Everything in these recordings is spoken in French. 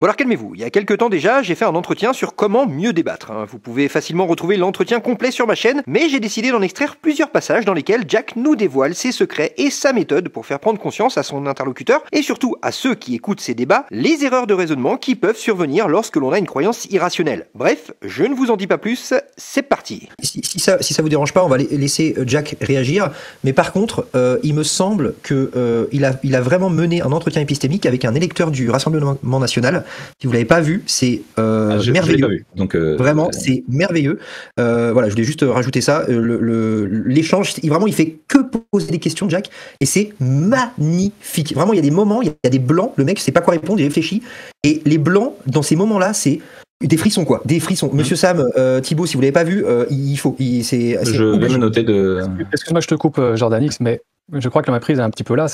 Bon alors calmez-vous, il y a quelques temps déjà, j'ai fait un entretien sur comment mieux débattre. Vous pouvez facilement retrouver l'entretien complet sur ma chaîne, mais j'ai décidé d'en extraire plusieurs passages dans lesquels Jack nous dévoile ses secrets et sa méthode pour faire prendre conscience à son interlocuteur, et surtout à ceux qui écoutent ces débats, les erreurs de raisonnement qui peuvent survenir lorsque l'on a une croyance irrationnelle. Bref, je ne vous en dis pas plus, c'est parti. Si ça vous dérange pas, on va laisser Jack réagir, mais par contre, il me semble que il a vraiment mené un entretien épistémique avec un électeur du Rassemblement National. Si vous l'avez pas vu, c'est merveilleux. Je l'ai pas vu, donc vraiment, c'est merveilleux. Voilà, je voulais juste rajouter ça. L'échange, il fait que poser des questions, Jack, et c'est magnifique. Vraiment, il y a des moments, il y a des blancs. Le mec sait pas quoi répondre, il réfléchit, et les blancs dans ces moments-là, c'est des frissons, quoi. Des frissons. Monsieur Sam, Thibaut, si vous l'avez pas vu, il faut. Je vais me noter de. Excuse-moi, je te coupe, Jordanix, mais je crois que la méprise est un petit peu là.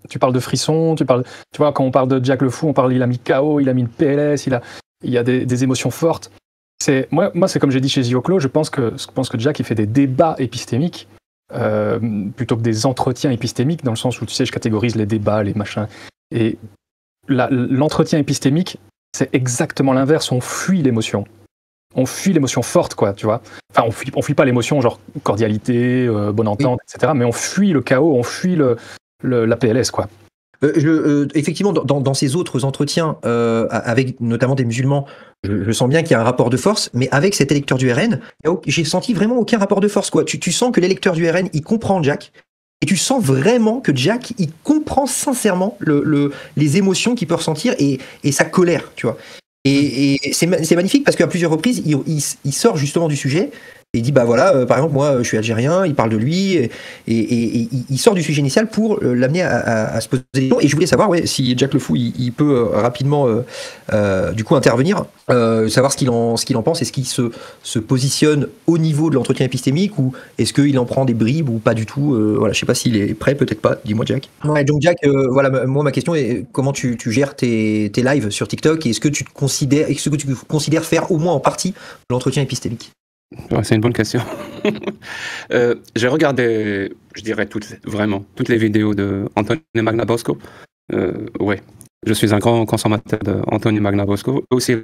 Tu parles de frissons, tu vois, quand on parle de Jack le Fou, il a mis KO, il a mis une PLS, il y a des émotions fortes. Moi, c'est comme j'ai dit chez Zioclo, je pense que Jack, il fait des débats épistémiques plutôt que des entretiens épistémiques, dans le sens où, tu sais, je catégorise les débats, les machins. Et l'entretien épistémique, c'est exactement l'inverse. On fuit l'émotion. On fuit l'émotion forte, quoi, tu vois. Enfin, on fuit pas l'émotion, genre cordialité, bonne entente, oui, etc. Mais on fuit le chaos, on fuit la PLS, quoi. Effectivement, dans ces autres entretiens, avec notamment des musulmans, je sens bien qu'il y a un rapport de force, mais avec cet électeur du RN, j'ai senti vraiment aucun rapport de force, quoi. Tu sens que l'électeur du RN, il comprend Jack, et tu sens vraiment que Jack, il comprend sincèrement les émotions qu'il peut ressentir et sa colère, tu vois. Et c'est magnifique parce qu'à plusieurs reprises, il sort justement du sujet et il dit, bah voilà, par exemple, moi, je suis algérien, il parle de lui, et il sort du sujet initial pour l'amener à se poser des questions. Et je voulais savoir, si Jack le Fou, il peut rapidement, du coup, intervenir, savoir ce qu'il en pense, est-ce qu'il se positionne au niveau de l'entretien épistémique, ou est-ce qu'il en prend des bribes, ou pas du tout. Voilà, je sais pas s'il est prêt, peut-être pas, dis-moi, Jack. Ouais, donc Jack, voilà, moi, ma question est, comment tu gères tes lives sur TikTok, et est-ce que tu considères faire au moins en partie l'entretien épistémique? Ouais, c'est une bonne question. J'ai regardé, je dirais vraiment toutes les vidéos de Anthony Magnabosco. Ouais, je suis un grand consommateur d'Anthony Magnabosco. Aussi,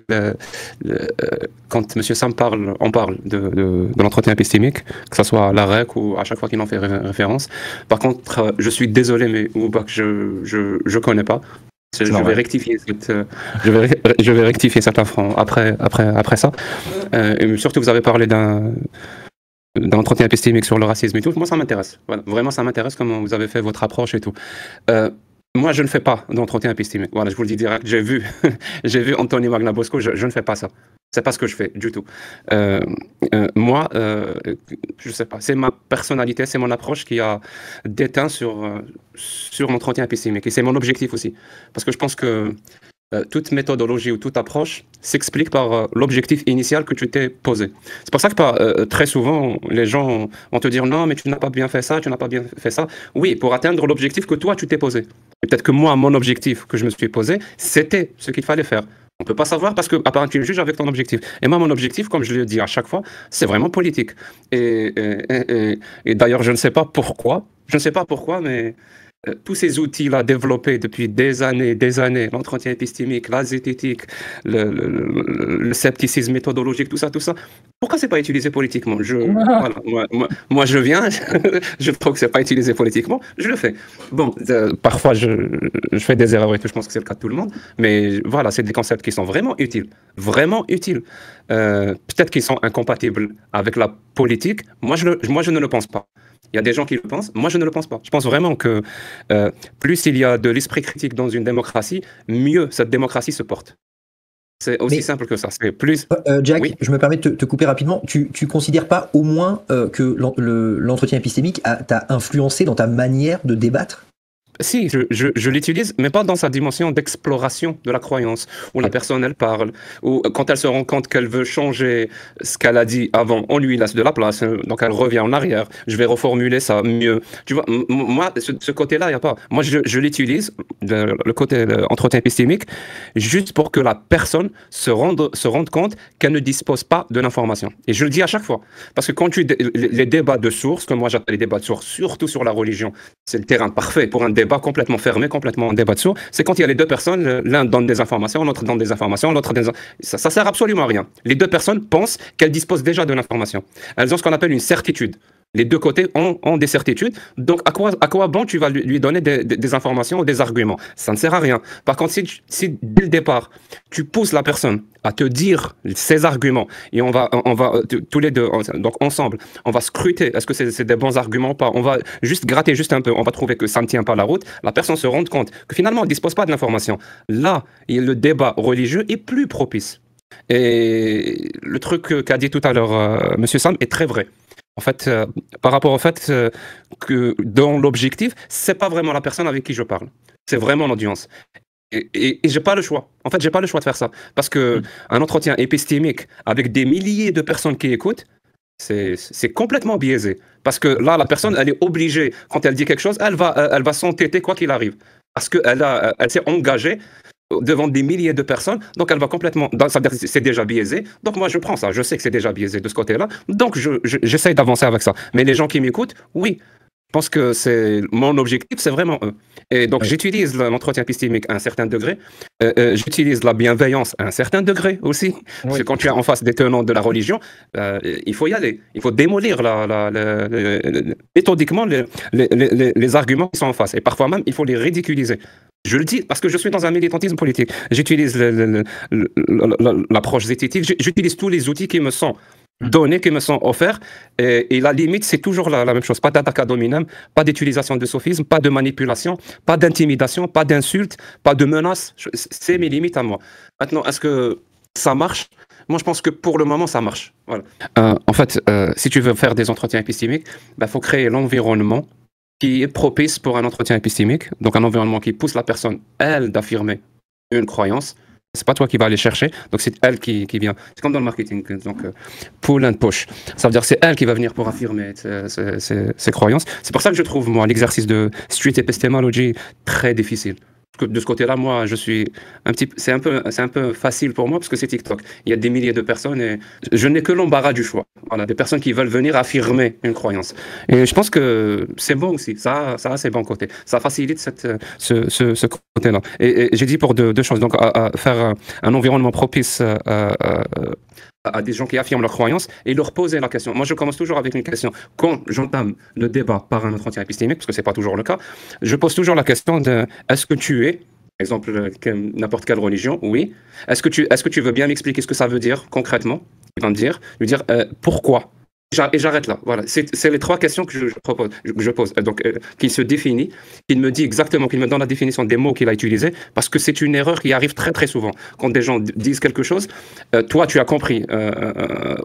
quand M. Sam on parle de l'entretien épistémique, que ce soit à la REC ou à chaque fois qu'il en fait référence. Par contre, je suis désolé, mais je connais pas. Je vais rectifier cet affront après ça. Et surtout, vous avez parlé d'un entretien épistémique sur le racisme et tout. Moi, ça m'intéresse. Voilà. Vraiment, ça m'intéresse comment vous avez fait votre approche et tout. Moi, je ne fais pas d'entretien épistémique. Voilà, je vous le dis direct. J'ai vu Anthony Magnabosco. Je ne fais pas ça. C'est pas ce que je fais du tout. Moi, je sais pas. C'est ma personnalité, c'est mon approche qui a déteint sur l'entretien épistémique. Et c'est mon objectif aussi. Parce que je pense que toute méthodologie ou toute approche s'explique par l'objectif initial que tu t'es posé. C'est pour ça que très souvent, les gens vont te dire « Non, mais tu n'as pas bien fait ça, tu n'as pas bien fait ça. » Oui, pour atteindre l'objectif que toi, tu t'es posé. Et peut-être que moi, mon objectif que je me suis posé, c'était ce qu'il fallait faire. On ne peut pas savoir parce que apparemment tu juges avec ton objectif. Et moi, mon objectif, comme je le dis à chaque fois, c'est vraiment politique. Et d'ailleurs, je ne sais pas pourquoi, mais tous ces outils-là développés depuis des années, l'entretien épistémique, la zététique, le scepticisme méthodologique, tout ça, pourquoi c'est pas utilisé politiquement? Voilà, moi, je viens, je trouve que c'est pas utilisé politiquement, je le fais. Bon, parfois, je fais des erreurs et tout, je pense que c'est le cas de tout le monde, mais voilà, c'est des concepts qui sont vraiment utiles. Peut-être qu'ils sont incompatibles avec la politique, moi, je ne le pense pas. Il y a des gens qui le pensent, moi je ne le pense pas. Je pense vraiment que plus il y a de l'esprit critique dans une démocratie, mieux cette démocratie se porte. C'est aussi simple que ça. C'est plus... Jack, oui. Je me permets de te couper rapidement. Tu considères pas au moins que l'entretien épistémique t'a influencé dans ta manière de débattre? Si, je l'utilise, mais pas dans sa dimension d'exploration de la croyance, où la personne, elle parle, ou quand elle se rend compte qu'elle veut changer ce qu'elle a dit avant, on lui laisse de la place, donc elle revient en arrière, je vais reformuler ça mieux. Tu vois, moi, ce côté-là, il n'y a pas. Moi, je l'utilise le côté entretien épistémique, juste pour que la personne se rende compte qu'elle ne dispose pas de l'information. Et je le dis à chaque fois, parce que quand les débats de sources, comme moi j'appelle les débats de sources, surtout sur la religion, c'est le terrain parfait pour un débat complètement fermé, complètement un débat de sourds, c'est quand il y a les deux personnes, l'un donne des informations, l'autre donne des informations, l'autre des... Ça sert absolument à rien. Les deux personnes pensent qu'elles disposent déjà de l'information. Elles ont ce qu'on appelle une certitude. Les deux côtés ont des certitudes. Donc, à quoi bon tu vas lui donner des informations ou des arguments? Ça ne sert à rien. Par contre, si dès le départ, tu pousses la personne à te dire ses arguments et on va tous les deux, donc ensemble, on va scruter est-ce que c'est des bons arguments ou pas. On va juste gratter juste un peu. On va trouver que ça ne tient pas la route. La personne se rend compte que finalement, elle ne dispose pas de l'information. Là, le débat religieux est plus propice. Et le truc qu'a dit tout à l'heure Monsieur Sam est très vrai. En fait, par rapport au fait que dans l'objectif, c'est pas vraiment la personne avec qui je parle, c'est vraiment l'audience. Et j'ai pas le choix. En fait, j'ai pas le choix de faire ça parce que un entretien épistémique avec des milliers de personnes qui écoutent, c'est complètement biaisé. Parce que là, la personne, elle est obligée, quand elle dit quelque chose, elle va s'entêter quoi qu'il arrive, parce qu'elle s'est engagée devant des milliers de personnes, donc elle va complètement... C'est déjà biaisé, donc moi je prends ça, je sais que c'est déjà biaisé de ce côté-là, donc j'essaye d'avancer avec ça. Mais les gens qui m'écoutent, oui, je pense que mon objectif, c'est vraiment eux. Et donc j'utilise l'entretien épistémique à un certain degré, j'utilise la bienveillance à un certain degré aussi, parce que quand tu es en face des tenants de la religion, il faut y aller, il faut démolir méthodiquement les arguments qui sont en face, et parfois même il faut les ridiculiser. Je le dis parce que je suis dans un militantisme politique. J'utilise l'approche zététique, j'utilise tous les outils qui me sont donnés, qui me sont offerts. Et la limite, c'est toujours la même chose. Pas d'attaque ad hominem, pas d'utilisation de sophisme, pas de manipulation, pas d'intimidation, pas d'insulte, pas de menace. C'est mes limites à moi. Maintenant, est-ce que ça marche? Moi, je pense que pour le moment, ça marche. Voilà. En fait, si tu veux faire des entretiens épistémiques, il faut créer l'environnement qui est propice pour un entretien épistémique, donc un environnement qui pousse la personne, elle, d'affirmer une croyance. C'est pas toi qui vas aller chercher, donc c'est elle qui vient. C'est comme dans le marketing, donc pull and push. Ça veut dire que c'est elle qui va venir pour affirmer ses croyances. C'est pour ça que je trouve, moi, l'exercice de street epistemology très difficile. De ce côté-là, moi, c'est un peu facile pour moi parce que c'est TikTok. Il y a des milliers de personnes et je n'ai que l'embarras du choix. Voilà, des personnes qui veulent venir affirmer une croyance. Et je pense que c'est bon aussi. Ça a ses bons côtés. Ça facilite ce côté-là. Et j'ai dit pour deux choses. Donc, à faire un environnement propice à des gens qui affirment leurs croyances et leur poser la question. Moi, je commence toujours avec une question. Quand j'entame le débat par un entretien épistémique, parce que ce n'est pas toujours le cas, je pose toujours la question de est-ce que tu es, par exemple, n'importe quelle religion? Oui. Est-ce que tu veux bien m'expliquer ce que ça veut dire concrètement? Il va me dire, pourquoi? Et j'arrête là. Voilà. C'est les trois questions que je pose. Donc, qu'il se définit, qu'il me dit exactement, qu'il me donne la définition des mots qu'il a utilisés, parce que c'est une erreur qui arrive très très souvent. Quand des gens disent quelque chose, toi tu as compris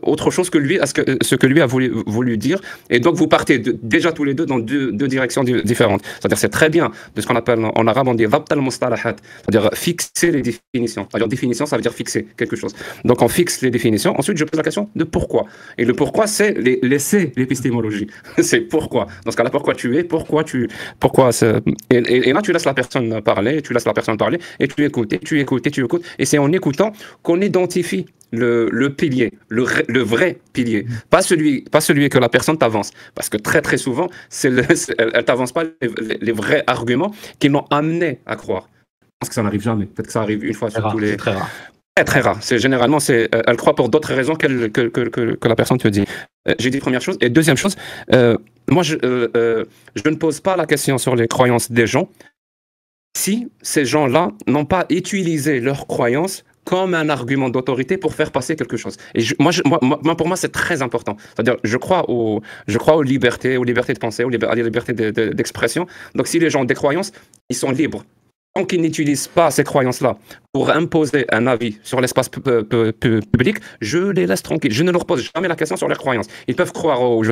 autre chose que lui, ce que lui a voulu dire, et donc vous partez déjà tous les deux dans deux directions différentes. C'est-à-dire c'est très bien de ce qu'on appelle en arabe, on dit dhabt al-mustalahat, c'est-à-dire fixer les définitions. C'est-à-dire définition, ça veut dire fixer quelque chose. Donc on fixe les définitions. Ensuite, je pose la question de pourquoi. Et le pourquoi, c'est laisser l'épistémologie. C'est pourquoi. Dans ce cas-là, pourquoi tu es, et là, tu laisses la personne parler, et tu écoutes. Et c'est en écoutant qu'on identifie le pilier, le vrai pilier. Pas celui que la personne t'avance. Parce que très, très souvent, elle t'avance pas les vrais arguments qui l'ont amené à croire. Je pense que ça n'arrive jamais. Peut-être que ça arrive une fois sur tous les... C'est très rare. Très rare. Généralement, elle croit pour d'autres raisons que la personne te dit. J'ai dit première chose. Et deuxième chose, moi, je ne pose pas la question sur les croyances des gens si ces gens-là n'ont pas utilisé leurs croyances comme un argument d'autorité pour faire passer quelque chose. Et pour moi, c'est très important. C'est-à-dire, je crois aux libertés de penser, à la liberté d'expression. Donc, si les gens ont des croyances, ils sont libres. Tant qu'ils n'utilisent pas ces croyances-là pour imposer un avis sur l'espace public, je les laisse tranquilles. Je ne leur pose jamais la question sur leurs croyances. Ils peuvent croire aux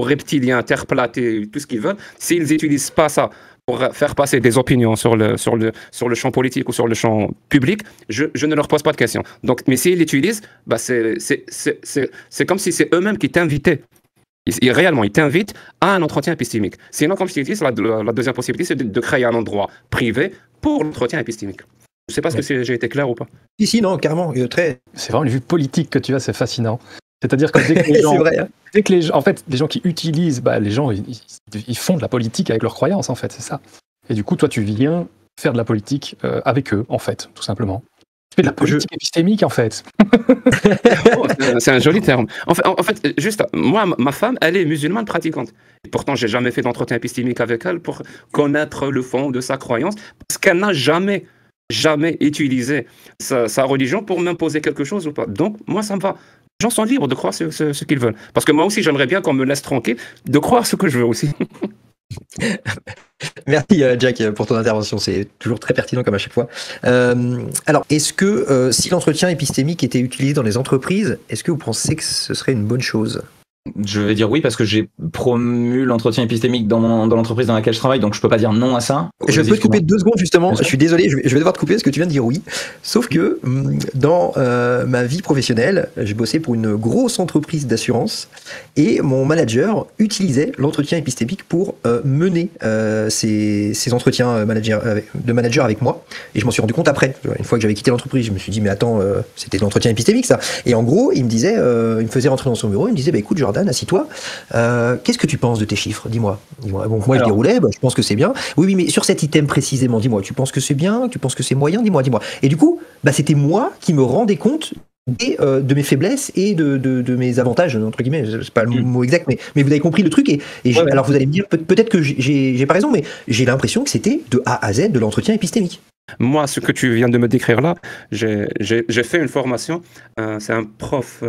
reptiliens, terre plate et tout ce qu'ils veulent. S'ils n'utilisent pas ça pour faire passer des opinions sur le champ politique ou sur le champ public, je ne leur pose pas de questions. Donc, mais s'ils l'utilisent, c'est comme si c'est eux-mêmes qui t'invitaient Réellement, il t'invite à un entretien épistémique. Sinon, comme je t'ai dit, la deuxième possibilité, c'est de créer un endroit privé pour l'entretien épistémique. Je ne sais pas si j'ai été clair ou pas. Si, non, carrément. C'est vraiment une vue politique que tu as, c'est fascinant. C'est-à-dire que dès que les gens, vrai, hein. en fait, les gens qui utilisent, les gens, ils font de la politique avec leurs croyances, en fait, c'est ça. Et du coup, toi, tu viens faire de la politique avec eux, en fait, tout simplement. Tu fais de la politique épistémique, en fait. C'est un joli terme. En fait, juste, moi, ma femme, elle est musulmane pratiquante. Et pourtant, j'ai jamais fait d'entretien épistémique avec elle pour connaître le fond de sa croyance, parce qu'elle n'a jamais utilisé sa religion pour m'imposer quelque chose ou pas. Donc, moi, ça me va. Les gens sont libres de croire ce qu'ils veulent. Parce que moi aussi, j'aimerais bien qu'on me laisse tranquille de croire ce que je veux aussi. Merci Jack pour ton intervention, c'est toujours très pertinent comme à chaque fois. Alors, est-ce que si l'entretien épistémique était utilisé dans les entreprises, est-ce que vous pensez que ce serait une bonne chose ? Je vais dire oui parce que j'ai promu l'entretien épistémique dans l'entreprise dans laquelle je travaille, donc je peux pas dire non à ça. Je peux te couper 2 secondes justement, je suis désolé, je vais devoir te couper parce que tu viens de dire oui. Sauf que dans ma vie professionnelle, j'ai bossé pour une grosse entreprise d'assurance et mon manager utilisait l'entretien épistémique pour mener ces entretiens de manager avec moi. Et je m'en suis rendu compte après, une fois que j'avais quitté l'entreprise, je me suis dit mais attends, c'était de l'entretien épistémique ça. Et en gros, il me disait, il me faisait rentrer dans son bureau, il me disait écoute Jordan, assis-toi. Qu'est-ce que tu penses de tes chiffres ? Dis-moi. Bon, moi, je déroulais, je pense que c'est bien. Oui, mais sur cet item précisément, dis-moi, tu penses que c'est bien ? Tu penses que c'est moyen ? Dis-moi. Et du coup, c'était moi qui me rendais compte de mes faiblesses et de mes avantages, entre guillemets. C'est pas le mot exact, mais vous avez compris le truc. Alors, vous allez me dire, peut-être que j'ai pas raison, mais j'ai l'impression que c'était de A à Z de l'entretien épistémique. Moi, ce que tu viens de me décrire là, j'ai fait une formation. C'est un prof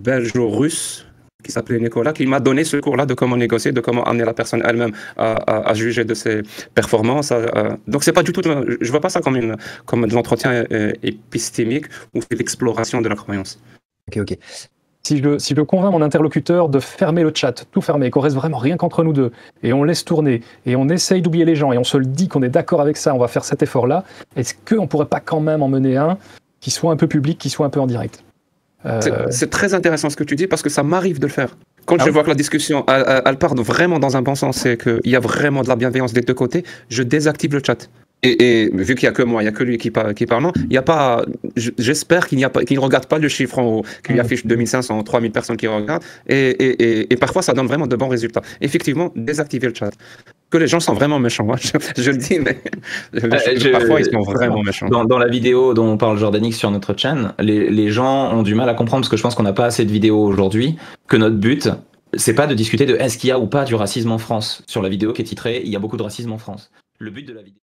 belge-russe qui s'appelait Nicolas, qui m'a donné ce cours-là de comment négocier, de comment amener la personne elle-même à juger de ses performances. Donc, c'est pas du tout, je vois pas ça comme de l'entretien épistémique ou l'exploration de la croyance. Ok. Si je convainc mon interlocuteur de fermer le chat, tout fermer, qu'on reste vraiment rien qu'entre nous deux, et on laisse tourner, et on essaye d'oublier les gens, et on se le dit qu'on est d'accord avec ça, on va faire cet effort-là, est-ce qu'on pourrait pas quand même en mener un qui soit un peu public, qui soit un peu en direct ? C'est très intéressant ce que tu dis parce que ça m'arrive de le faire. Quand je vois que la discussion elle part vraiment dans un bon sens et qu'il y a vraiment de la bienveillance des deux côtés, je désactive le chat. Et vu qu'il n'y a que moi, il n'y a que lui qui parle, il n'y a pas. J'espère qu'il ne regarde pas le chiffre en haut, qu'il affiche 2500, 3000 personnes qui regardent. Et parfois, ça donne vraiment de bons résultats. Effectivement, désactiver le chat. Que les gens sont vraiment méchants. Hein. Je le dis, mais parfois, ils sont vraiment méchants. Dans la vidéo dont on parle Jordanix sur notre chaîne, les gens ont du mal à comprendre, parce que je pense qu'on n'a pas assez de vidéos aujourd'hui, que notre but, c'est pas de discuter de est-ce qu'il y a ou pas du racisme en France. Sur la vidéo qui est titrée « Il y a beaucoup de racisme en France ». Le but de la vidéo...